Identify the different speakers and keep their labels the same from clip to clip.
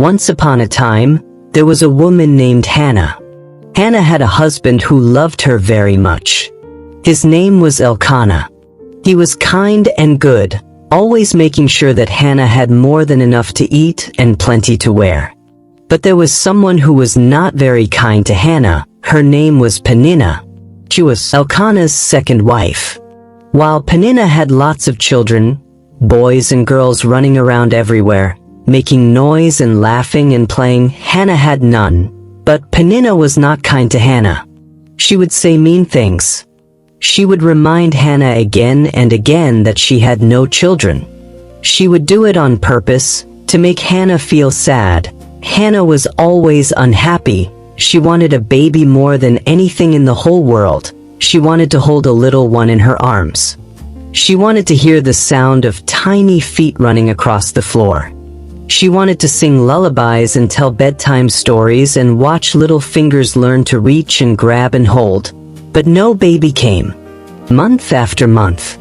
Speaker 1: Once upon a time, there was a woman named Hannah. Hannah had a husband who loved her very much. His name was Elkanah. He was kind and good, always making sure that Hannah had more than enough to eat and plenty to wear. But there was someone who was not very kind to Hannah. Her name was Peninnah. She was Elkanah's second wife. While Peninnah had lots of children, boys and girls running around everywhere, making noise and laughing and playing, Hannah had none. But Peninnah was not kind to Hannah. She would say mean things. She would remind Hannah again and again that she had no children. She would do it on purpose, to make Hannah feel sad. Hannah was always unhappy. She wanted a baby more than anything in the whole world. She wanted to hold a little one in her arms. She wanted to hear the sound of tiny feet running across the floor. She wanted to sing lullabies and tell bedtime stories and watch little fingers learn to reach and grab and hold. But no baby came. Month after month,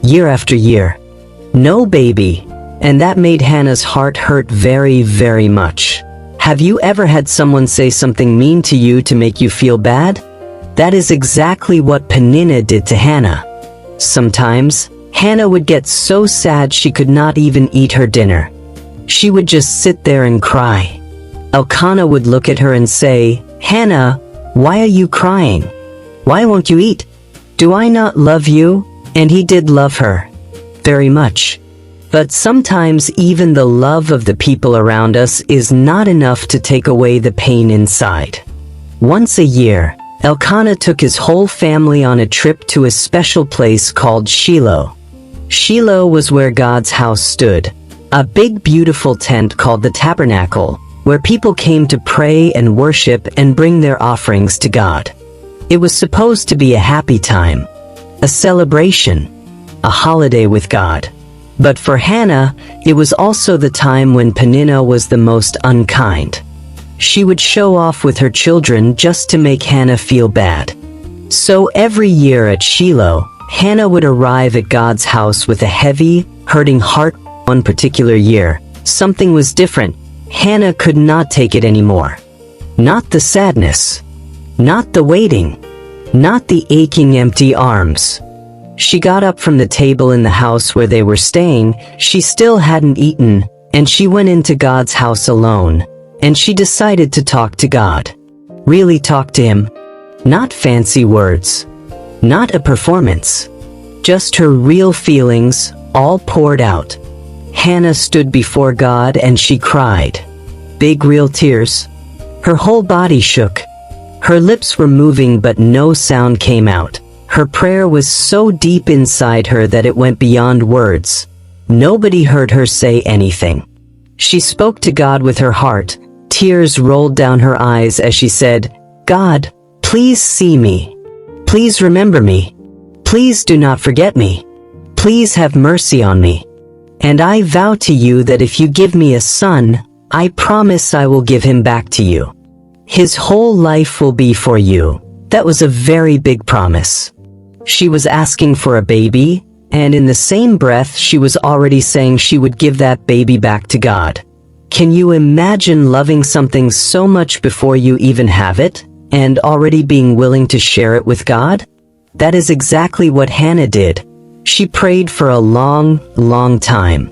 Speaker 1: year after year, no baby, and that made Hannah's heart hurt very, very much. Have you ever had someone say something mean to you to make you feel bad? That is exactly what Peninnah did to Hannah. Sometimes, Hannah would get so sad she could not even eat her dinner. She would just sit there and cry. Elkanah would look at her and say, "Hannah, why are you crying? Why won't you eat? Do I not love you?" And he did love her. Very much. But sometimes even the love of the people around us is not enough to take away the pain inside. Once a year, Elkanah took his whole family on a trip to a special place called Shiloh. Shiloh was where God's house stood, a big beautiful tent called the tabernacle, where people came to pray and worship and bring their offerings to God. It was supposed to be a happy time, a celebration, a holiday with God. But for Hannah, it was also the time when Peninnah was the most unkind. She would show off with her children just to make Hannah feel bad. So every year at Shiloh, Hannah would arrive at God's house with a heavy, hurting heart. One particular year, something was different. Hannah could not take it anymore. Not the sadness. Not the waiting. Not the aching empty arms. She got up from the table in the house where they were staying. She still hadn't eaten, and she went into God's house alone, and she decided to talk to God. Really talk to him. Not fancy words. Not a performance. Just her real feelings, all poured out. Hannah stood before God and she cried. Big real tears. Her whole body shook. Her lips were moving but no sound came out. Her prayer was so deep inside her that it went beyond words. Nobody heard her say anything. She spoke to God with her heart. Tears rolled down her eyes as she said, "God, please see me. Please remember me. Please do not forget me. Please have mercy on me. And I vow to you that if you give me a son, I promise I will give him back to you. His whole life will be for you." That was a very big promise. She was asking for a baby, and in the same breath she was already saying she would give that baby back to God. Can you imagine loving something so much before you even have it, and already being willing to share it with God? That is exactly what Hannah did. She prayed for a long, long time.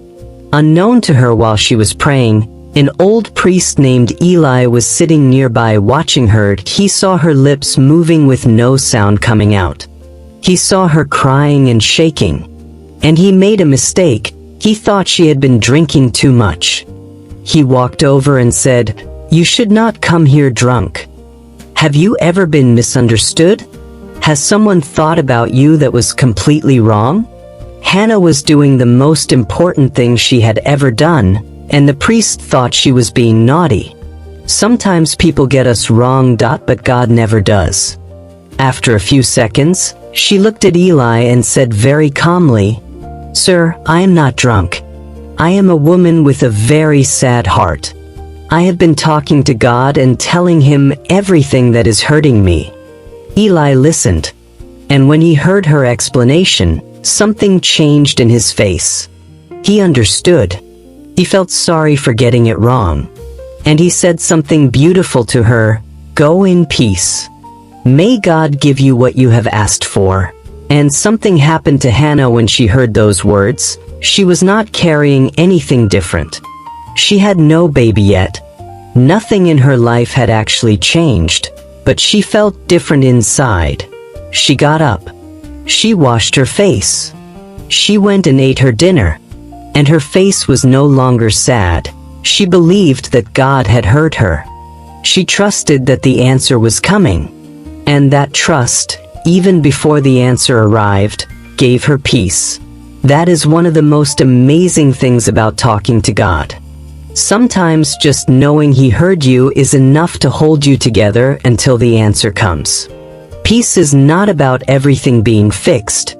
Speaker 1: Unknown to her while she was praying, an old priest named Eli was sitting nearby watching her. He saw her lips moving with no sound coming out. He saw her crying and shaking. And he made a mistake. He thought she had been drinking too much. He walked over and said, "You should not come here drunk. Have you ever been misunderstood? Has someone thought about you that was completely wrong?" Hannah was doing the most important thing she had ever done, and the priest thought she was being naughty. Sometimes people get us wrong, but God never does. After a few seconds, she looked at Eli and said very calmly, "Sir, I am not drunk. I am a woman with a very sad heart. I have been talking to God and telling him everything that is hurting me." Eli listened, and when he heard her explanation, something changed in his face. He understood. He felt sorry for getting it wrong. and he said something beautiful to her, "Go in peace. May God give you what you have asked for." And something happened to Hannah when she heard those words. She was not carrying anything different. She had no baby yet. Nothing in her life had actually changed, but she felt different inside. She got up. She washed her face. She went and ate her dinner. And her face was no longer sad. She believed that God had heard her. She trusted that the answer was coming. And that trust, even before the answer arrived, gave her peace. That is one of the most amazing things about talking to God. Sometimes just knowing He heard you is enough to hold you together until the answer comes. Peace is not about everything being fixed.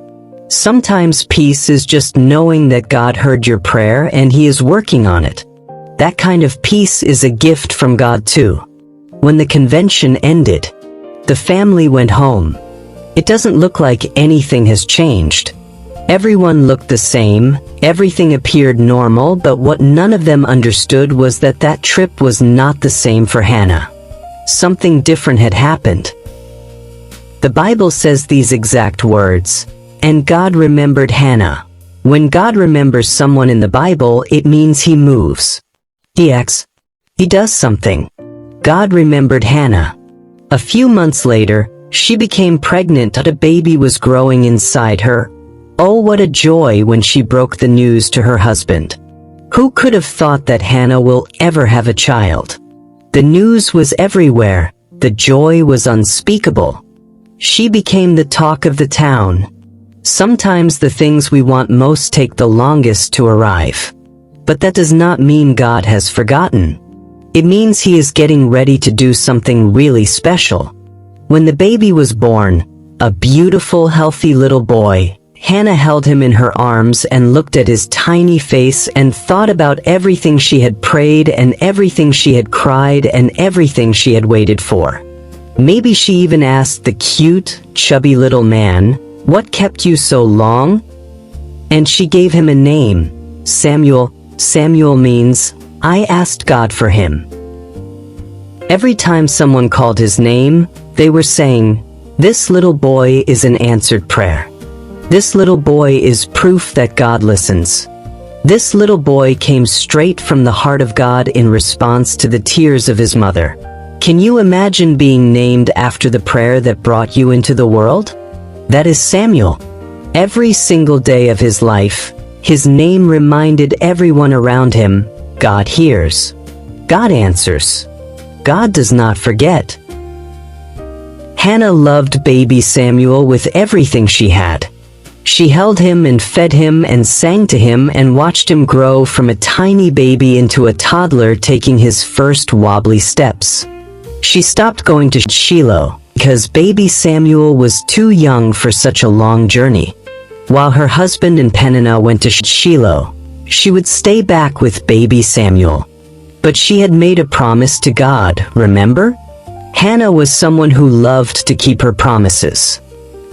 Speaker 1: Sometimes peace is just knowing that God heard your prayer and He is working on it. That kind of peace is a gift from God too. When the convention ended, the family went home. It doesn't look like anything has changed. Everyone looked the same, everything appeared normal, but what none of them understood was that that trip was not the same for Hannah. Something different had happened. The Bible says these exact words, "And God remembered Hannah." When God remembers someone in the Bible, it means He moves. He acts. He does something. God remembered Hannah. A few months later, she became pregnant and a baby was growing inside her. Oh, what a joy when she broke the news to her husband. Who could have thought that Hannah will ever have a child? The news was everywhere. The joy was unspeakable. She became the talk of the town. Sometimes the things we want most take the longest to arrive. But that does not mean God has forgotten. It means He is getting ready to do something really special. When the baby was born, a beautiful, healthy little boy, Hannah held him in her arms and looked at his tiny face and thought about everything she had prayed and everything she had cried and everything she had waited for. Maybe she even asked the cute, chubby little man, "What kept you so long?" And she gave him a name, Samuel. Samuel means, "I asked God for him." Every time someone called his name, they were saying, "This little boy is an answered prayer. This little boy is proof that God listens. This little boy came straight from the heart of God in response to the tears of his mother." Can you imagine being named after the prayer that brought you into the world? That is Samuel. Every single day of his life, his name reminded everyone around him, God hears. God answers. God does not forget. Hannah loved baby Samuel with everything she had. She held him and fed him and sang to him and watched him grow from a tiny baby into a toddler taking his first wobbly steps. She stopped going to Shiloh because baby Samuel was too young for such a long journey. While her husband and Peninnah went to Shiloh, she would stay back with baby Samuel. But she had made a promise to God, remember? Hannah was someone who loved to keep her promises.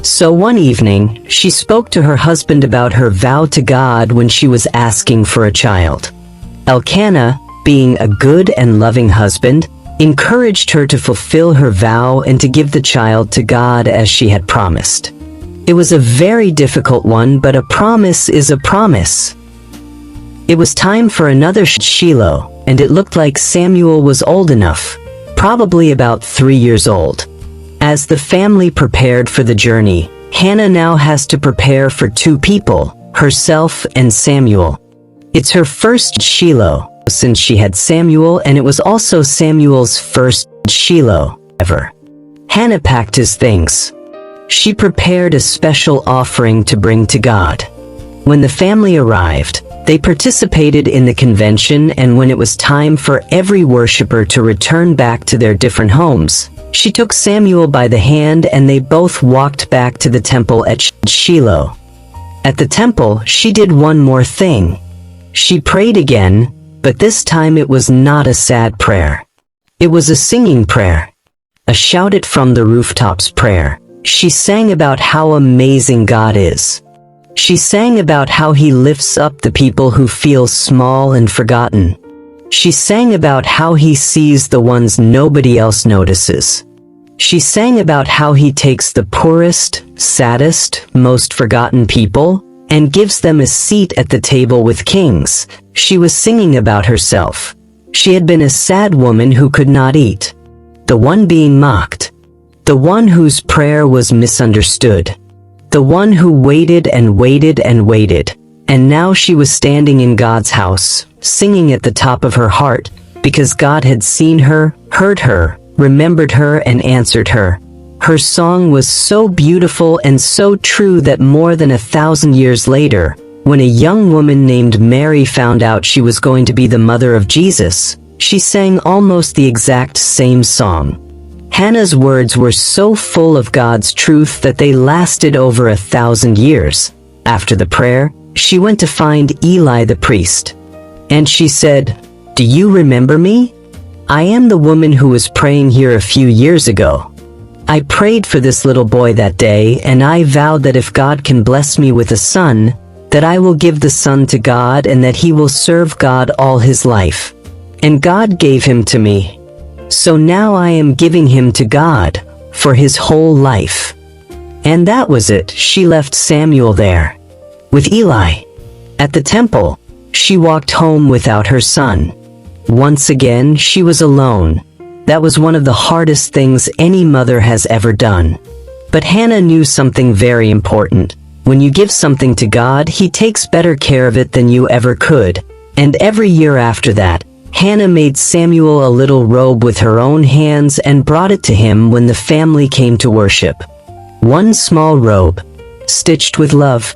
Speaker 1: So one evening, she spoke to her husband about her vow to God when she was asking for a child. Elkanah, being a good and loving husband, encouraged her to fulfill her vow and to give the child to God as she had promised. It was a very difficult one, but a promise is a promise. It was time for another Shiloh, and it looked like Samuel was old enough, probably about 3 years old. As the family prepared for the journey, Hannah now has to prepare for 2 people, herself and Samuel. It's her first Shiloh since she had Samuel, and it was also Samuel's first Shiloh ever. Hannah packed his things. She prepared a special offering to bring to God. When the family arrived, they participated in the convention, and when it was time for every worshiper to return back to their different homes, she took Samuel by the hand and they both walked back to the temple at Shiloh. At the temple, she did one more thing. She prayed again, but this time it was not a sad prayer. It was a singing prayer. A shout it from the rooftops prayer. She sang about how amazing God is. She sang about how He lifts up the people who feel small and forgotten. She sang about how he sees the ones nobody else notices. She sang about how he takes the poorest, saddest, most forgotten people and gives them a seat at the table with kings. She was singing about herself. She had been a sad woman who could not eat. The one being mocked. The one whose prayer was misunderstood. The one who waited and waited and waited. And now she was standing in God's house, singing at the top of her heart, because God had seen her, heard her, remembered her, and answered her. Her song was so beautiful and so true that more than 1,000 years later, when a young woman named Mary found out she was going to be the mother of Jesus, she sang almost the exact same song. Hannah's words were so full of God's truth that they lasted over 1,000 years. After the prayer, she went to find Eli the priest. And she said, "Do you remember me? I am the woman who was praying here a few years ago. I prayed for this little boy that day, and I vowed that if God can bless me with a son, that I will give the son to God and that he will serve God all his life. And God gave him to me. So now I am giving him to God for his whole life." And that was it. She left Samuel there with Eli. At the temple, she walked home without her son. Once again, she was alone. That was one of the hardest things any mother has ever done. But Hannah knew something very important. When you give something to God, He takes better care of it than you ever could. And every year after that, Hannah made Samuel a little robe with her own hands and brought it to him when the family came to worship. One small robe, stitched with love.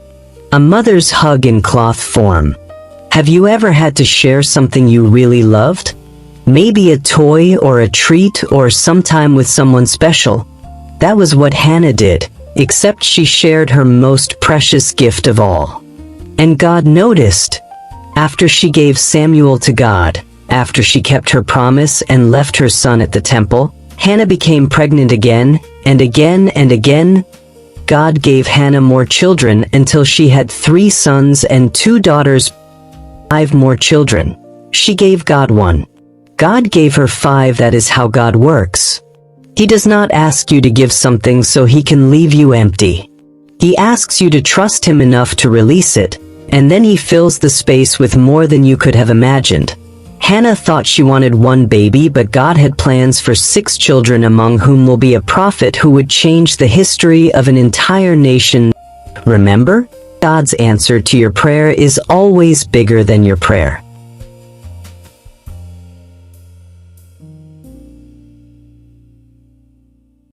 Speaker 1: A mother's hug in cloth form. Have you ever had to share something you really loved? Maybe a toy or a treat or some time with someone special. That was what Hannah did, except she shared her most precious gift of all. And God noticed. After she gave Samuel to God, after she kept her promise and left her son at the temple, Hannah became pregnant again, and again, and again. God gave Hannah more children until she had 3 sons and 2 daughters. 5 more children. She gave God 1. God gave her 5. That is how God works. He does not ask you to give something so He can leave you empty. He asks you to trust Him enough to release it, and then He fills the space with more than you could have imagined. Hannah thought she wanted 1 baby, but God had plans for 6 children, among whom will be a prophet who would change the history of an entire nation. Remember? God's answer to your prayer is always bigger than your prayer.